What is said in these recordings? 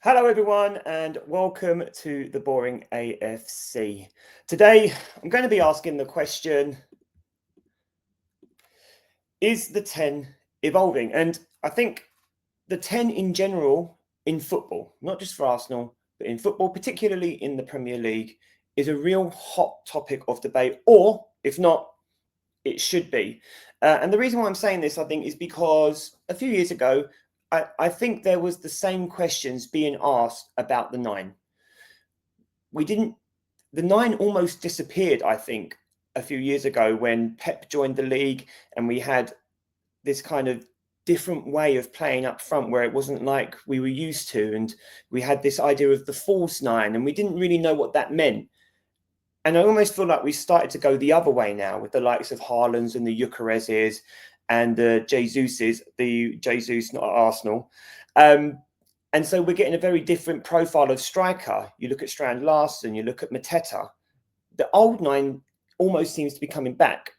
Hello, everyone, and welcome to the Boring AFC. Today, I'm going to be asking the question, is the 10 evolving? And I think the 10 in general in football, not just for Arsenal, but in football, particularly in the Premier League, is a real hot topic of debate, or if not, it should be. And the reason why I'm saying this, I think, is because a few years ago, I think there was the same questions being asked about the 9. The 9 almost disappeared, I think, a few years ago when Pep joined the league and we had this kind of different way of playing up front where it wasn't like we were used to. And we had this idea of the false 9 and we didn't really know what that meant. And I almost feel like we started to go the other way now with the likes of Haalands and the Gyökereses and the Jesus, not Arsenal. And so we're getting a very different profile of striker. You look at Strand Larsen, you look at Mateta. The old 9 almost seems to be coming back.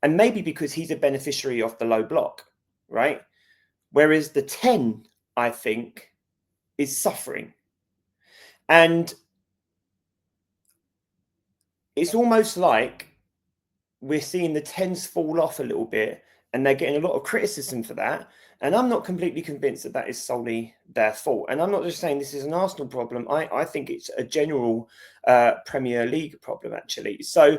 And maybe because he's a beneficiary of the low block, right? Whereas the 10, I think, is suffering. And it's almost like we're seeing the 10s fall off a little bit and they're getting a lot of criticism for that. And I'm not completely convinced that that is solely their fault. And I'm not just saying this is an Arsenal problem. I think it's a general Premier League problem, actually. So,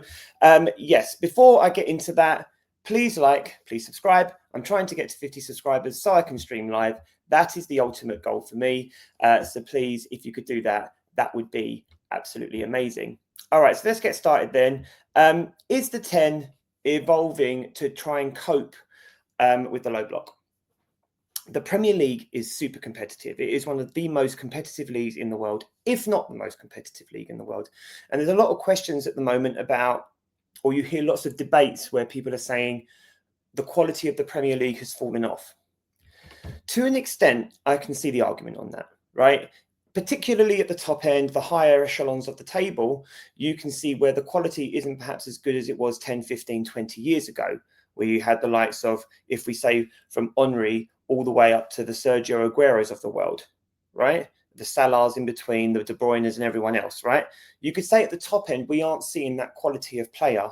yes, before I get into that, please subscribe. I'm trying to get to 50 subscribers so I can stream live. That is the ultimate goal for me. So please, if you could do that, that would be absolutely amazing. All right, so let's get started then. Is the 10 evolving to try and cope with the low block? The Premier League is super competitive. It is one of the most competitive leagues in the world, if not the most competitive league in the world. And there's a lot of questions at the moment about, or you hear lots of debates where people are saying the quality of the Premier League has fallen off. To an extent, I can see the argument on that, right? Particularly at the top end, the higher echelons of the table, you can see where the quality isn't perhaps as good as it was 10, 15, 20 years ago, where you had the likes of, if we say from Henry all the way up to the Sergio Agueros of the world, right? The Salahs in between, the De Bruynes and everyone else, right? You could say at the top end, we aren't seeing that quality of player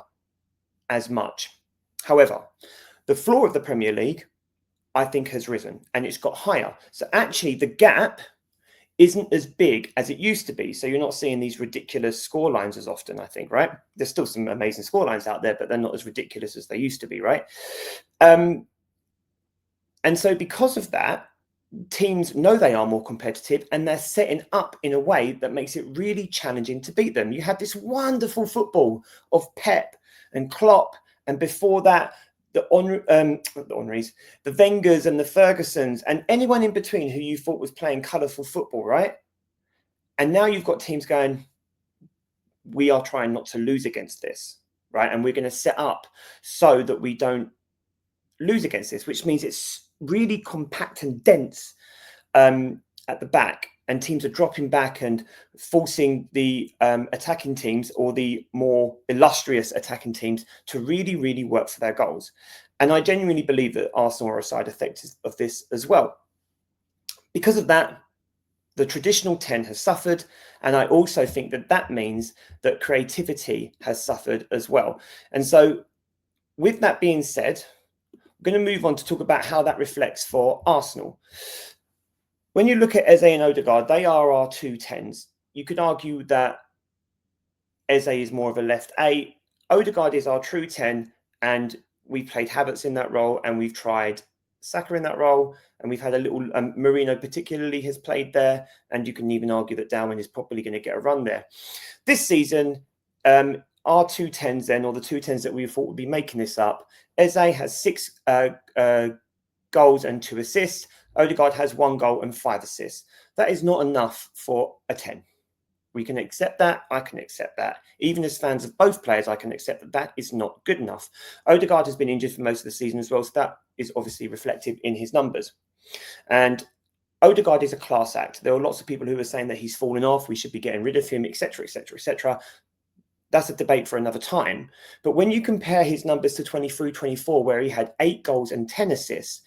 as much. However, the floor of the Premier League, I think, has risen and it's got higher. So actually the gap isn't as big as it used to be. So you're not seeing these ridiculous score lines as often, I think, right? There's still some amazing score lines out there, but they're not as ridiculous as they used to be, right? And so because of that, teams know they are more competitive and they're setting up in a way that makes it really challenging to beat them. You had this wonderful football of Pep and Klopp, and before that, the Henrys, the Wengers and the Fergusons and anyone in between who you thought was playing colourful football, right? And now you've got teams going, we are trying not to lose against this, right? And we're going to set up so that we don't lose against this, which means it's really compact and dense at the back, and teams are dropping back and forcing the attacking teams or the more illustrious attacking teams to really, really work for their goals. And I genuinely believe that Arsenal are a side effect of this as well. Because of that, the traditional 10 has suffered. And I also think that that means that creativity has suffered as well. And so with that being said, I'm going to move on to talk about how that reflects for Arsenal. When you look at Eze and Odegaard, they are our 2 10s. You could argue that Eze is more of a left 8. Odegaard is our true 10, and we've played Havertz in that role, and we've tried Saka in that role, and we've had a little Marino particularly has played there, and you can even argue that Darwin is probably going to get a run there. This season, our 2 10s then, or the 2 10s that we thought would be making this up, Eze has 6 goals and 2 assists. Odegaard has 1 goal and 5 assists. That is not enough for a 10. We can accept that. I can accept that. Even as fans of both players, I can accept that that is not good enough. Odegaard has been injured for most of the season as well, so that is obviously reflective in his numbers. And Odegaard is a class act. There are lots of people who are saying that he's fallen off, we should be getting rid of him, etc., etc., etc. That's a debate for another time. But when you compare his numbers to 23-24, where he had 8 goals and 10 assists,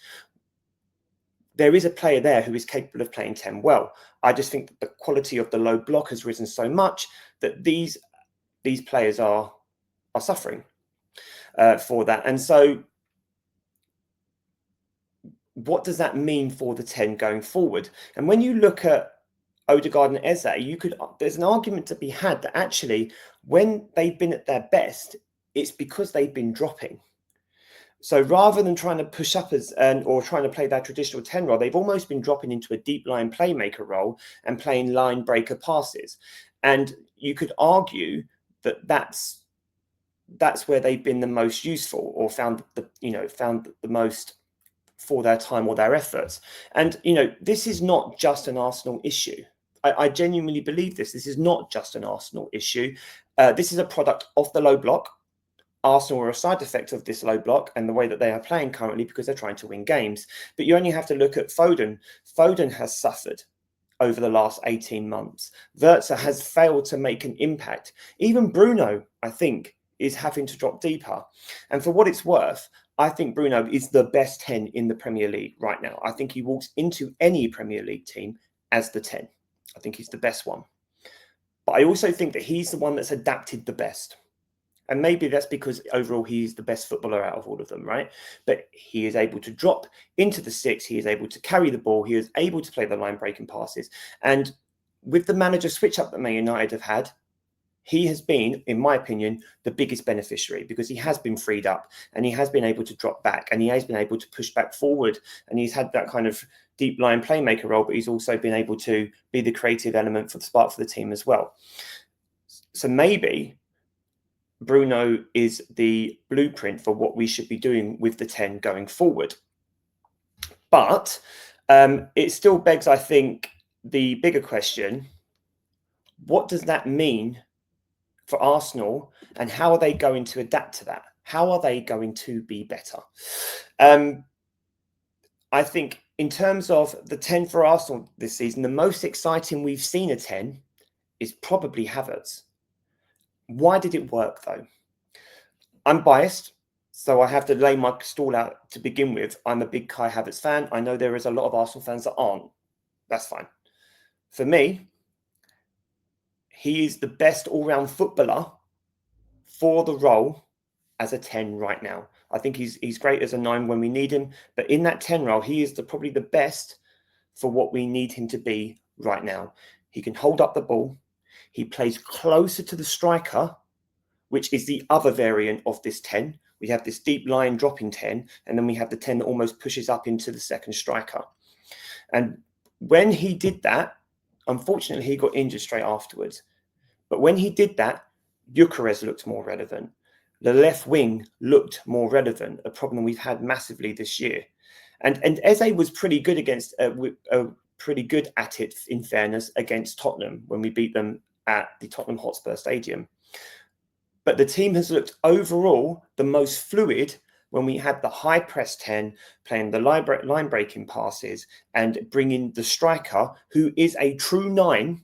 there is a player there who is capable of playing 10 well. I just think that the quality of the low block has risen so much that these players are suffering for that. And so what does that mean for the 10 going forward? And when you look at Odegaard and Eze, there's an argument to be had that actually when they've been at their best, it's because they've been dropping. So rather than trying to push up or trying to play that traditional 10 role, they've almost been dropping into a deep line playmaker role and playing line breaker passes. And you could argue that that's where they've been the most useful, or found the most for their time or their efforts. And this is not just an Arsenal issue. I genuinely believe this. This is not just an Arsenal issue. This is a product of the low block. Arsenal are a side effect of this low block and the way that they are playing currently, because they're trying to win games. But you only have to look at Foden. Foden has suffered over the last 18 months. Wirtz has failed to make an impact. Even Bruno, I think, is having to drop deeper. And for what it's worth, I think Bruno is the best 10 in the Premier League right now. I think he walks into any Premier League team as the 10. I think he's the best one. But I also think that he's the one that's adapted the best. And maybe that's because overall he's the best footballer out of all of them, right? But he is able to drop into the 6. He is able to carry the ball. He is able to play the line breaking passes. And with the manager switch up that Man United have had, he has been, in my opinion, the biggest beneficiary, because he has been freed up and he has been able to drop back and he has been able to push back forward, and he's had that kind of deep line playmaker role, but he's also been able to be the creative element for the spark for the team as well. So maybe Bruno is the blueprint for what we should be doing with the 10 going forward. But it still begs, I think, the bigger question: what does that mean for Arsenal, and how are they going to adapt to that? How are they going to be better? I think in terms of the 10 for Arsenal this season, the most exciting we've seen a 10 is probably Havertz. Why did it work, though? I'm biased, so I have to lay my stall out to begin with. I'm a big Kai Havertz fan. I know there is a lot of Arsenal fans that aren't. That's fine. For me, he is the best all-round footballer for the role as a 10 right now. I think he's great as a 9 when we need him, but in that 10 role, he is probably the best for what we need him to be right now. He can hold up the ball. He plays closer to the striker, which is the other variant of this 10. We have this deep line dropping 10, and then we have the 10 that almost pushes up into the second striker. And when he did that, unfortunately, he got injured straight afterwards. But when he did that, Gyökeres looked more relevant. The left wing looked more relevant, a problem we've had massively this year. And Eze was pretty good pretty good at it, in fairness, against Tottenham when we beat them at the Tottenham Hotspur Stadium. But the team has looked overall the most fluid when we had the high press 10 playing the line breaking passes and bringing the striker, who is a true 9,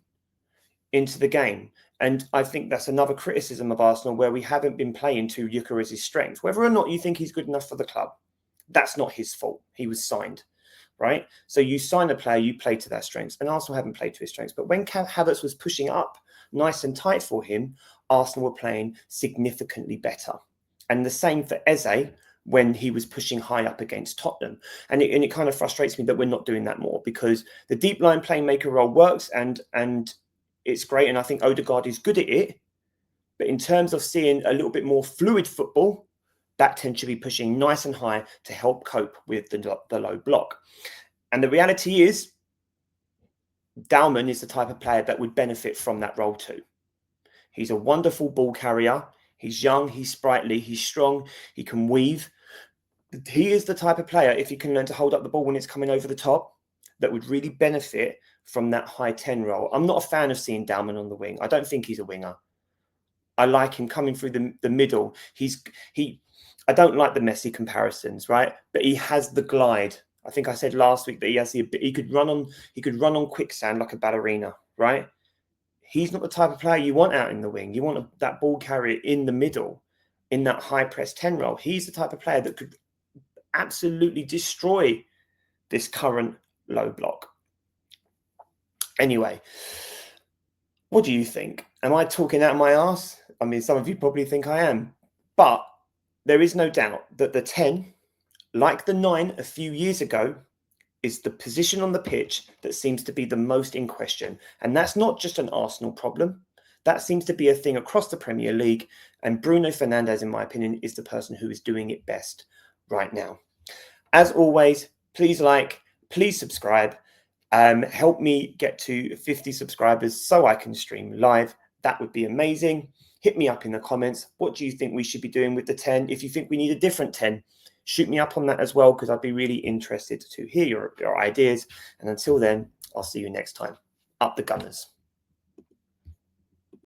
into the game. And I think that's another criticism of Arsenal, where we haven't been playing to Gyökeres' strengths. Whether or not you think he's good enough for the club, that's not his fault. He was signed, right? So you sign a player, you play to their strengths. And Arsenal haven't played to his strengths. But when Havertz was pushing up nice and tight for him, Arsenal were playing significantly better. And the same for Eze when he was pushing high up against Tottenham. And it kind of frustrates me that we're not doing that more, because the deep line playmaker role works and it's great. And I think Odegaard is good at it. But in terms of seeing a little bit more fluid football, that 10 should be pushing nice and high to help cope with the low block. And the reality is, Dalman is the type of player that would benefit from that role too. He's a wonderful ball carrier. He's young, he's sprightly, he's strong, he can weave. He is the type of player, if he can learn to hold up the ball when it's coming over the top, that would really benefit from that high 10 role. I'm not a fan of seeing Dalman on the wing. I don't think he's a winger. I like him coming through the middle. I don't like the Messi comparisons, right? But he has the glide. I think I said last week that he could run on quicksand like a ballerina, right? He's not the type of player you want out in the wing. You want that ball carrier in the middle, in that high press 10 role. He's the type of player that could absolutely destroy this current low block. Anyway, what do you think? Am I talking out of my arse? I mean, some of you probably think I am, but there is no doubt that the 10, like the 9 a few years ago, is the position on the pitch that seems to be the most in question. And that's not just an Arsenal problem. That seems to be a thing across the Premier League. And Bruno Fernandes, in my opinion, is the person who is doing it best right now. As always, please like, please subscribe. Help me get to 50 subscribers so I can stream live. That would be amazing. Hit me up in the comments. What do you think we should be doing with the 10? If you think we need a different 10, shoot me up on that as well, because I'd be really interested to hear your ideas. And until then, I'll see you next time. Up the Gunners.